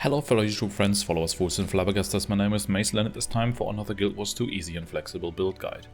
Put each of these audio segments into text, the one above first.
Hello fellow YouTube friends, followers, fools and flabbergasters, my name is Mason and it is time for another Guild Wars 2 easy and flexible build guide.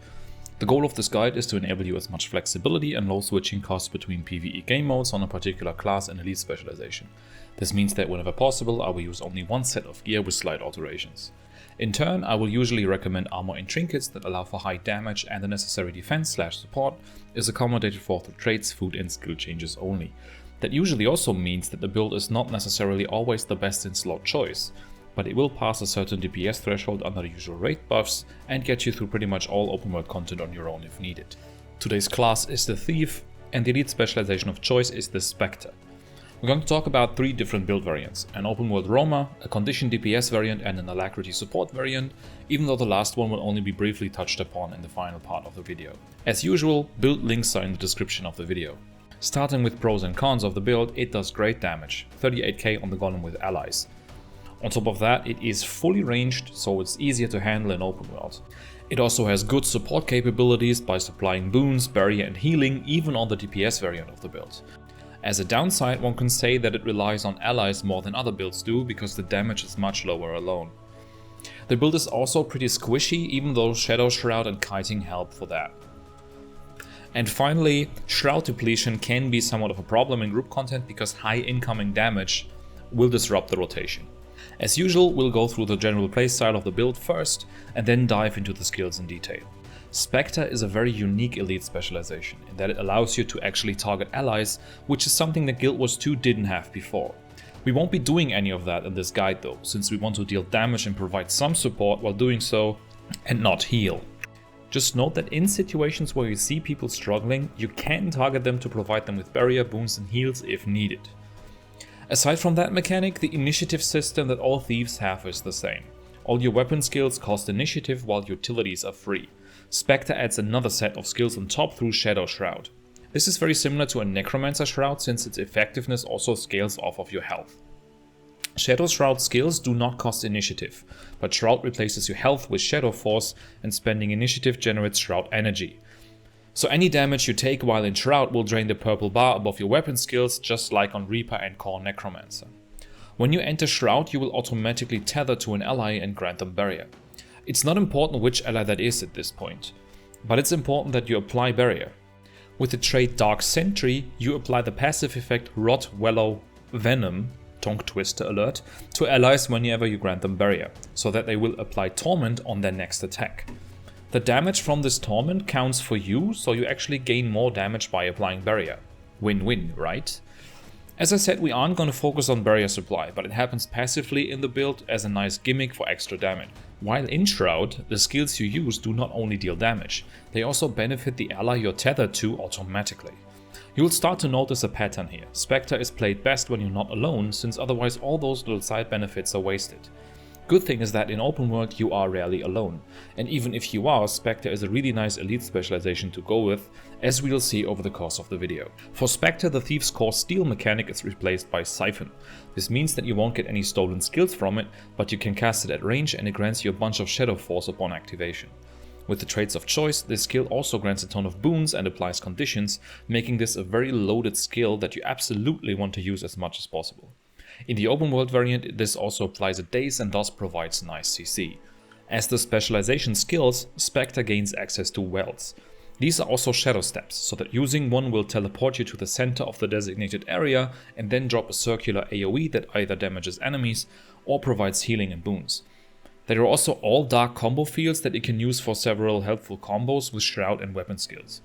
The goal of this guide is to enable you as much flexibility and low switching costs between PvE game modes on a particular class and elite specialization. This means that whenever possible I will use only one set of gear with slight alterations. In turn, I will usually recommend armor and trinkets that allow for high damage and the necessary defense/support is accommodated for through traits, food and skill changes only. That usually also means that the build is not necessarily always the best in slot choice, but it will pass a certain DPS threshold under the usual raid buffs and get you through pretty much all open world content on your own if needed. Today's class is the Thief, and the elite specialization of choice is the Specter. We're going to talk about three different build variants: an open world roamer, a condition DPS variant and an Alacrity Support variant, even though the last one will only be briefly touched upon in the final part of the video. As usual, build links are in the description of the video. Starting with pros and cons of the build, it does great damage, 38k on the golem with allies. On top of that, it is fully ranged, so it's easier to handle in open world. It also has good support capabilities by supplying boons, barrier and healing even on the DPS variant of the build. As a downside, one can say that it relies on allies more than other builds do because the damage is much lower alone. The build is also pretty squishy, even though Shadow Shroud and kiting help for that. And finally, Shroud depletion can be somewhat of a problem in group content because high incoming damage will disrupt the rotation. As usual, we'll go through the general playstyle of the build first and then dive into the skills in detail. Specter is a very unique elite specialization in that it allows you to actually target allies, which is something that Guild Wars 2 didn't have before. We won't be doing any of that in this guide though, since we want to deal damage and provide some support while doing so and not heal. Just note that in situations where you see people struggling, you can target them to provide them with barrier, boons and heals if needed. Aside from that mechanic, the initiative system that all thieves have is the same. All your weapon skills cost initiative while utilities are free. Specter adds another set of skills on top through Shadow Shroud. This is very similar to a Necromancer Shroud since its effectiveness also scales off of your health. Shadow Shroud skills do not cost initiative, but Shroud replaces your health with Shadow Force and spending initiative generates Shroud energy. So any damage you take while in Shroud will drain the purple bar above your weapon skills, just like on Reaper and Core Necromancer. When you enter Shroud, you will automatically tether to an ally and grant them barrier. It's not important which ally that is at this point, but it's important that you apply barrier. With the trait Dark Sentry, you apply the passive effect Rot Wallow Venom, tongue twister alert, to allies whenever you grant them barrier, so that they will apply torment on their next attack. The damage from this torment counts for you, so you actually gain more damage by applying barrier. Win-win, right? As I said, we aren't going to focus on barrier supply, but it happens passively in the build as a nice gimmick for extra damage. While in Shroud, the skills you use do not only deal damage, they also benefit the ally you're tethered to automatically. You'll start to notice a pattern here. Specter is played best when you're not alone, since otherwise all those little side benefits are wasted. Good thing is that in open world you are rarely alone, and even if you are, Specter is a really nice elite specialization to go with, as we'll see over the course of the video. For Specter, the Thief's core steal mechanic is replaced by Siphon. This means that you won't get any stolen skills from it, but you can cast it at range and it grants you a bunch of Shadow Force upon activation. With the traits of choice, this skill also grants a ton of boons and applies conditions, making this a very loaded skill that you absolutely want to use as much as possible. In the open world variant, this also applies a daze and thus provides nice CC. As the specialization skills, Specter gains access to wells. These are also shadow steps, so that using one will teleport you to the center of the designated area and then drop a circular AoE that either damages enemies or provides healing and boons. There are also all dark combo fields that you can use for several helpful combos with Shroud and weapon skills.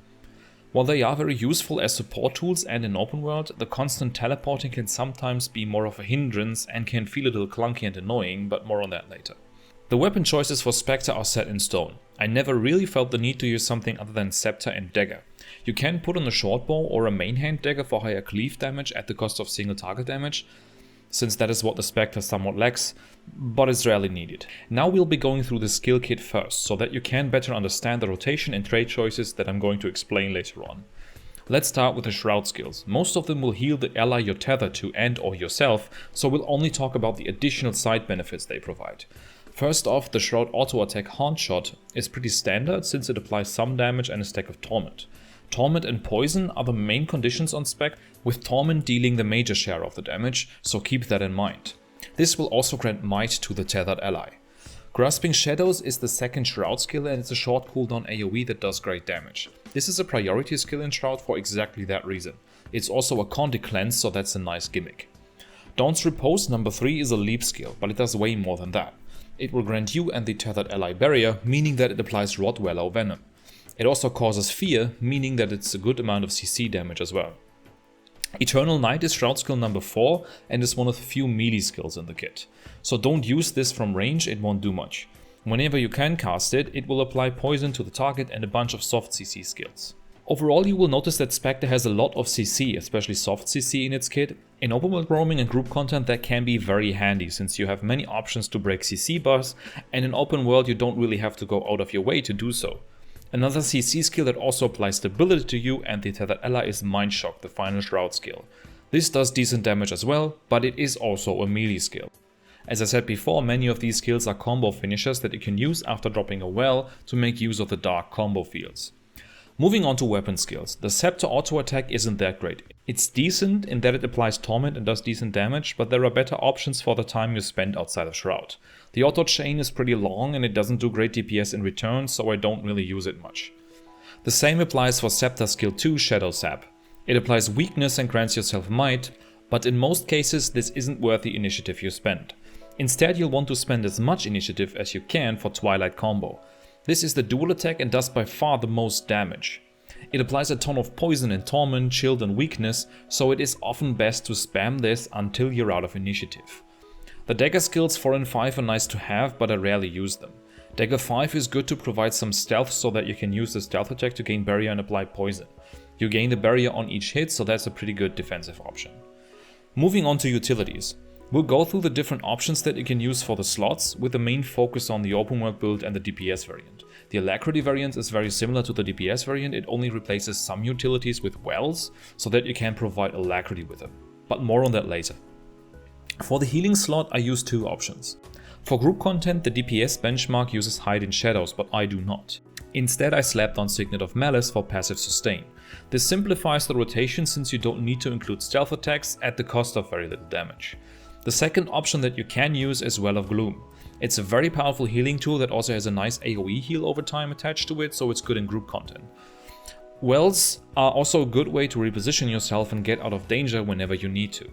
While they are very useful as support tools and in open world, the constant teleporting can sometimes be more of a hindrance and can feel a little clunky and annoying, but more on that later. The weapon choices for Specter are set in stone. I never really felt the need to use something other than Scepter and Dagger. You can put on a short bow or a main hand dagger for higher cleave damage at the cost of single target damage, since that is what the Specter somewhat lacks, but it's rarely needed. Now we'll be going through the skill kit first, so that you can better understand the rotation and trait choices that I'm going to explain later on. Let's start with the Shroud skills. Most of them will heal the ally you're tethered to and or yourself, so we'll only talk about the additional side benefits they provide. First off, the Shroud auto attack Haunt Shot is pretty standard since it applies some damage and a stack of Torment. Torment and Poison are the main conditions on Spec, with Torment dealing the major share of the damage, so keep that in mind. This will also grant might to the tethered ally. Grasping Shadows is the second Shroud skill and it's a short cooldown AoE that does great damage. This is a priority skill in Shroud for exactly that reason. It's also a Condi cleanse, so that's a nice gimmick. Dawn's Repose number 3 is a leap skill, but it does way more than that. It will grant you and the tethered ally barrier, meaning that it applies Rottweiler Venom. It also causes fear, meaning that it's a good amount of CC damage as well. Eternal Night is Shroud skill number 4 and is one of the few melee skills in the kit. So don't use this from range, it won't do much. Whenever you can cast it, it will apply poison to the target and a bunch of soft CC skills. Overall, you will notice that Specter has a lot of CC, especially soft CC in its kit. In open world roaming and group content that can be very handy since you have many options to break CC buffs, and in open world you don't really have to go out of your way to do so. Another CC skill that also applies stability to you and the tethered ally is Mind Shock, the final Shroud skill. This does decent damage as well, but it is also a melee skill. As I said before, many of these skills are combo finishers that you can use after dropping a well to make use of the dark combo fields. Moving on to weapon skills, the Scepter auto attack isn't that great. It's decent in that it applies Torment and does decent damage, but there are better options for the time you spend outside of Shroud. The auto chain is pretty long and it doesn't do great DPS in return, so I don't really use it much. The same applies for Scepter skill 2, Shadow Sap. It applies weakness and grants yourself might, but in most cases this isn't worth the initiative you spend. Instead, you'll want to spend as much initiative as you can for Twilight combo. This is the dual attack and does by far the most damage. It applies a ton of poison and torment, shield and weakness, so it is often best to spam this until you're out of initiative. The dagger skills 4 and 5 are nice to have, but I rarely use them. Dagger 5 is good to provide some stealth so that you can use the stealth attack to gain barrier and apply poison. You gain the barrier on each hit, so that's a pretty good defensive option. Moving on to utilities. We'll go through the different options that you can use for the slots, with the main focus on the open world build and the DPS variant. The Alacrity variant is very similar to the DPS variant, it only replaces some utilities with wells, so that you can provide Alacrity with them. But more on that later. For the healing slot I use two options. For group content the DPS benchmark uses Hide in Shadows, but I do not. Instead I slapped on Signet of Malice for passive sustain. This simplifies the rotation since you don't need to include stealth attacks at the cost of very little damage. The second option that you can use is Well of Gloom. It's a very powerful healing tool that also has a nice AoE heal over time attached to it, so it's good in group content. Wells are also a good way to reposition yourself and get out of danger whenever you need to.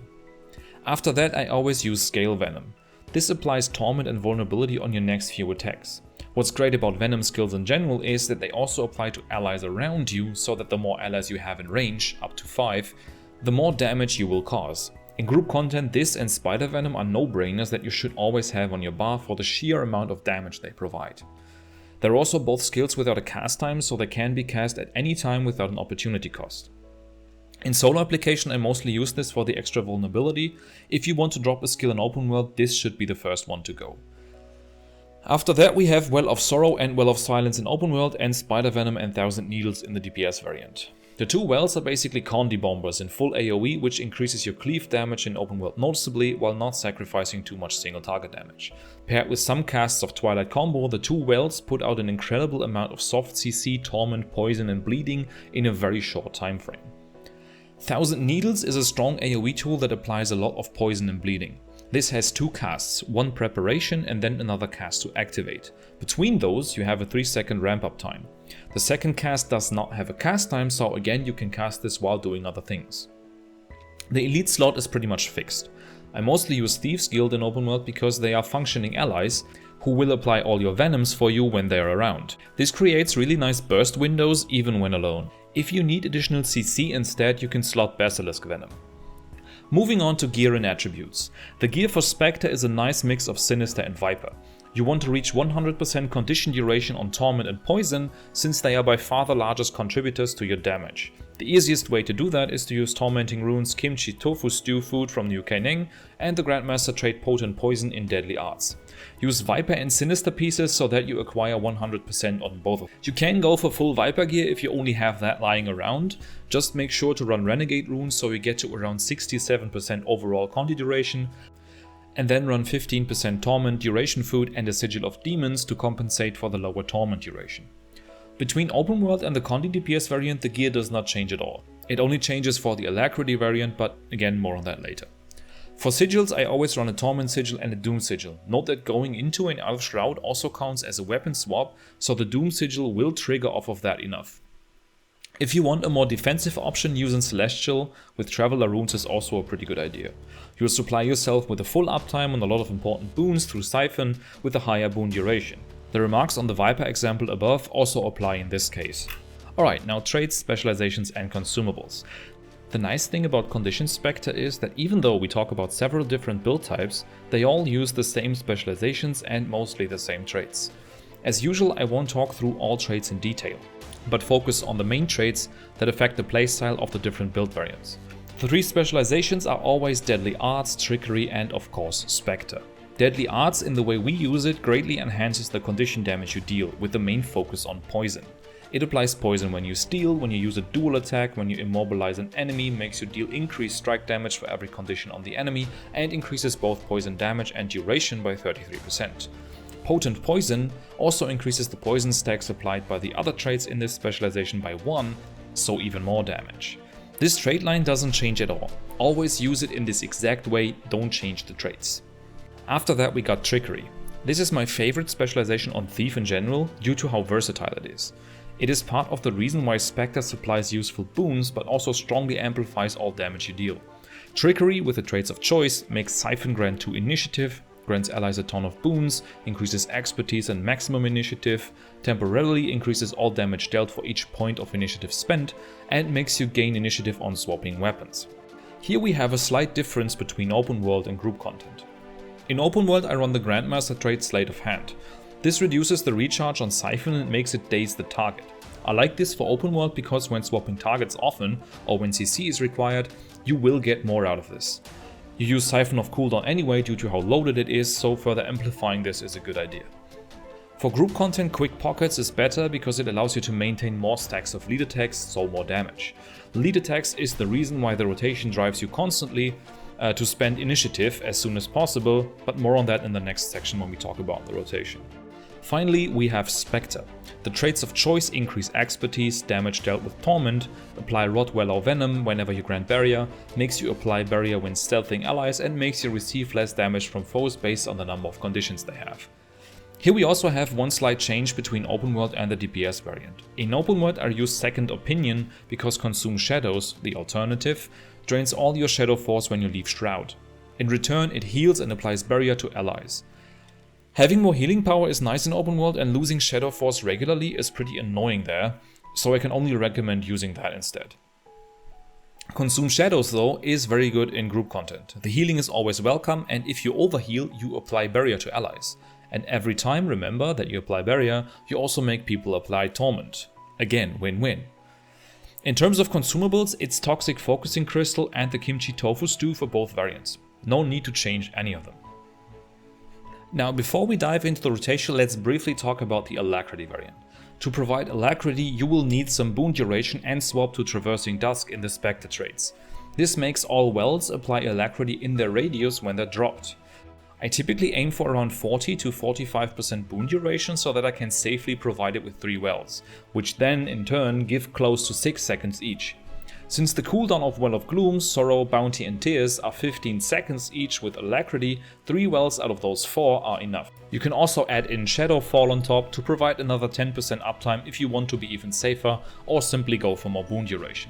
After that I always use Scale Venom. This applies Torment and Vulnerability on your next few attacks. What's great about Venom skills in general is that they also apply to allies around you, so that the more allies you have in range, up to 5, the more damage you will cause. In group content, this and Spider Venom are no-brainers that you should always have on your bar for the sheer amount of damage they provide. They're also both skills without a cast time, so they can be cast at any time without an opportunity cost. In solo application I mostly use this for the extra vulnerability. If you want to drop a skill in open world, this should be the first one to go. After that we have Well of Sorrow and Well of Silence in open world and Spider Venom and Thousand Needles in the DPS variant. The two wells are basically Condi bombers in full AoE, which increases your cleave damage in open world noticeably while not sacrificing too much single target damage. Paired with some casts of Twilight combo, the two wells put out an incredible amount of soft CC, torment, poison and bleeding in a very short time frame. Thousand Needles is a strong AoE tool that applies a lot of poison and bleeding. This has two casts, one preparation and then another cast to activate. Between those you have a 3-second ramp up time. The second cast does not have a cast time, so again you can cast this while doing other things. The elite slot is pretty much fixed. I mostly use Thieves Guild in open world because they are functioning allies who will apply all your venoms for you when they are around. This creates really nice burst windows even when alone. If you need additional CC instead, you can slot Basilisk Venom. Moving on to gear and attributes. The gear for Specter is a nice mix of Sinister and Viper. You want to reach 100% condition duration on Torment and Poison, since they are by far the largest contributors to your damage. The easiest way to do that is to use Tormenting Runes Kimchi Tofu Stew Food from Liu Kaining and the Grandmaster trait Potent Poison in Deadly Arts. Use Viper and Sinister pieces so that you acquire 100% on both of them. You can go for full Viper gear if you only have that lying around. Just make sure to run Renegade runes so you get to around 67% overall Condi duration, and then run 15% Torment duration food and a Sigil of Demons to compensate for the lower Torment duration. Between open world and the Condi DPS variant, the gear does not change at all. It only changes for the Alacrity variant, but again more on that later. For sigils, I always run a Torment sigil and a Doom sigil. Note that going into an Elf Shroud also counts as a weapon swap, so the Doom sigil will trigger off of that enough. If you want a more defensive option, using Celestial with Traveler runes is also a pretty good idea. You'll supply yourself with a full uptime on a lot of important boons through Siphon with a higher boon duration. The remarks on the Viper example above also apply in this case. Alright, now traits, specializations and consumables. The nice thing about Condition Specter is that even though we talk about several different build types, they all use the same specializations and mostly the same traits. As usual, I won't talk through all traits in detail, but focus on the main traits that affect the playstyle of the different build variants. The 3 specializations are always Deadly Arts, Trickery and of course Specter. Deadly Arts, in the way we use it, greatly enhances the condition damage you deal, with the main focus on poison. It applies poison when you steal, when you use a dual attack, when you immobilize an enemy, makes you deal increased strike damage for every condition on the enemy, and increases both poison damage and duration by 33%. Potent Poison also increases the poison stacks applied by the other traits in this specialization by 1, so even more damage. This trait line doesn't change at all. Always use it in this exact way, don't change the traits. After that we got Trickery. This is my favorite specialization on Thief in general, due to how versatile it is. It is part of the reason why Specter supplies useful boons, but also strongly amplifies all damage you deal. Trickery with the traits of choice makes Siphon grant 2 initiative, grants allies a ton of boons, increases expertise and maximum initiative, temporarily increases all damage dealt for each point of initiative spent, and makes you gain initiative on swapping weapons. Here we have a slight difference between open world and group content. In open world I run the Grandmaster trait Sleight of Hand. This reduces the recharge on Siphon and makes it daze the target. I like this for open world because when swapping targets often, or when CC is required, you will get more out of this. You use Siphon off cooldown anyway due to how loaded it is, so further amplifying this is a good idea. For group content, Quick Pockets is better because it allows you to maintain more stacks of lead attacks, so more damage. Lead attacks is the reason why the rotation drives you constantly to spend initiative as soon as possible, but more on that in the next section when we talk about the rotation. Finally, we have Specter. The traits of choice increase expertise, damage dealt with Torment, apply Rotwell or Venom whenever you grant Barrier, makes you apply Barrier when stealthing allies, and makes you receive less damage from foes based on the number of conditions they have. Here we also have one slight change between Open World and the DPS variant. In Open World I use Second Opinion because Consume Shadows, the alternative, drains all your Shadow Force when you leave Shroud. In return it heals and applies Barrier to allies. Having more healing power is nice in open world, and losing Shadow Force regularly is pretty annoying there, so I can only recommend using that instead. Consume Shadows though is very good in group content. The healing is always welcome, and if you overheal you apply Barrier to allies. And every time remember that you apply Barrier, you also make people apply Torment. Again, win-win. In terms of consumables, it's Toxic Focusing Crystal and the Kimchi Tofu Stew for both variants. No need to change any of them. Now, before we dive into the rotation, let's briefly talk about the Alacrity variant. To provide Alacrity, you will need some boon duration and swap to Traversing Dusk in the Specter traits. This makes all wells apply Alacrity in their radius when they're dropped. I typically aim for around 40 to 45% boon duration so that I can safely provide it with 3 wells, which then in turn give close to 6 seconds each. Since the cooldown of Well of Gloom, Sorrow, Bounty and Tears are 15 seconds each with Alacrity, 3 wells out of those 4 are enough. You can also add in Shadow Fall on top to provide another 10% uptime if you want to be even safer, or simply go for more boon duration.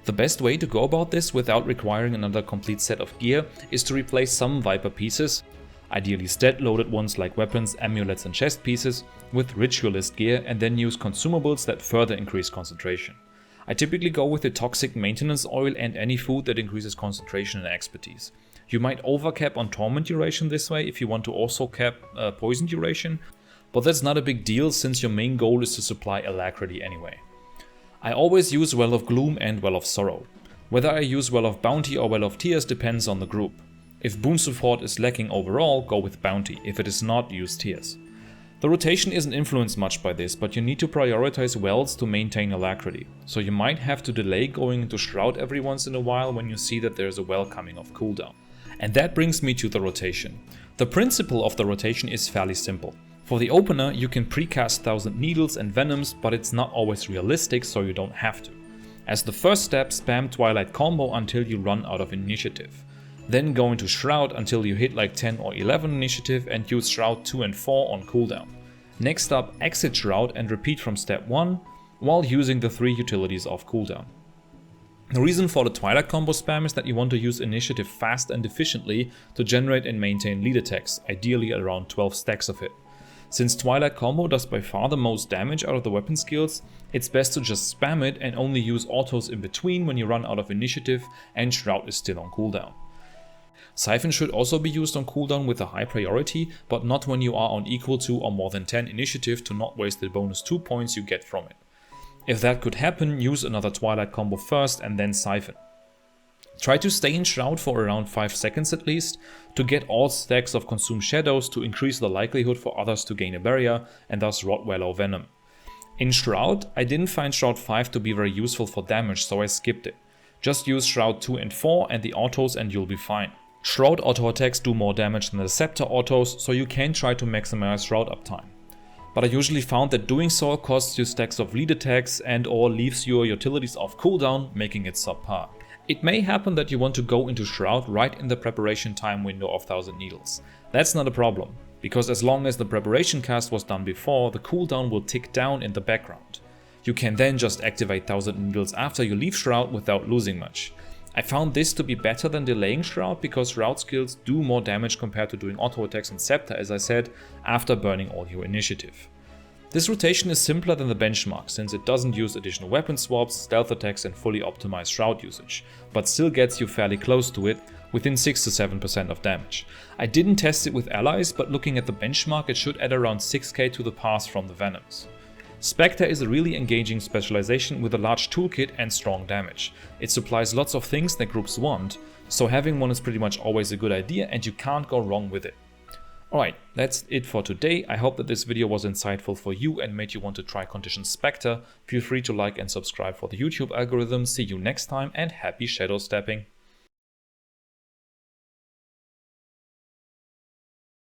The best way to go about this without requiring another complete set of gear is to replace some Viper pieces, ideally stat-loaded ones like weapons, amulets and chest pieces, with Ritualist gear, and then use consumables that further increase concentration. I typically go with the Toxic Maintenance Oil and any food that increases concentration and expertise. You might overcap on Torment duration this way if you want to also cap poison duration, but that's not a big deal since your main goal is to supply Alacrity anyway. I always use Well of Gloom and Well of Sorrow. Whether I use Well of Bounty or Well of Tears depends on the group. If boon support is lacking overall, go with Bounty. If it is not, use Tears. The rotation isn't influenced much by this, but you need to prioritize wells to maintain Alacrity, so you might have to delay going into Shroud every once in a while when you see that there's a well coming off cooldown. And that brings me to the rotation. The principle of the rotation is fairly simple. For the opener, you can precast Thousand Needles and Venoms, but it's not always realistic, so you don't have to. As the first step, spam Twilight Combo until you run out of initiative. Then go into Shroud until you hit like 10 or 11 initiative and use Shroud 2 and 4 on cooldown. Next up, exit Shroud and repeat from step 1 while using the 3 utilities off cooldown. The reason for the Twilight combo spam is that you want to use initiative fast and efficiently to generate and maintain lead attacks, ideally around 12 stacks of it. Since Twilight combo does by far the most damage out of the weapon skills, it's best to just spam it and only use autos in between when you run out of initiative and Shroud is still on cooldown. Siphon should also be used on cooldown with a high priority, but not when you are on equal to or more than 10 initiative to not waste the bonus 2 points you get from it. If that could happen, use another Twilight combo first and then Siphon. Try to stay in Shroud for around 5 seconds at least, to get all stacks of Consume Shadows to increase the likelihood for others to gain a barrier and thus Rottweiler or Venom. In Shroud, I didn't find Shroud 5 to be very useful for damage, so I skipped it. Just use Shroud 2 and 4 and the autos and you'll be fine. Shroud auto attacks do more damage than the Scepter autos, so you can try to maximize Shroud uptime. But I usually found that doing so costs you stacks of lead attacks and or leaves your utilities off cooldown, making it subpar. It may happen that you want to go into Shroud right in the preparation time window of 1000 Needles. That's not a problem, because as long as the preparation cast was done before, the cooldown will tick down in the background. You can then just activate 1000 Needles after you leave Shroud without losing much. I found this to be better than delaying Shroud because Shroud skills do more damage compared to doing auto attacks on Scepter, as I said, after burning all your initiative. This rotation is simpler than the benchmark since it doesn't use additional weapon swaps, stealth attacks and fully optimized Shroud usage, but still gets you fairly close to it, within 6 to 7% of damage. I didn't test it with allies, but looking at the benchmark it should add around 6k to the pass from the Venoms. Specter is a really engaging specialization with a large toolkit and strong damage. It supplies lots of things that groups want, so having one is pretty much always a good idea and you can't go wrong with it. Alright, that's it for today. I hope that this video was insightful for you and made you want to try Condition Specter. Feel free to like and subscribe for the YouTube algorithm. See you next time and happy shadow stepping.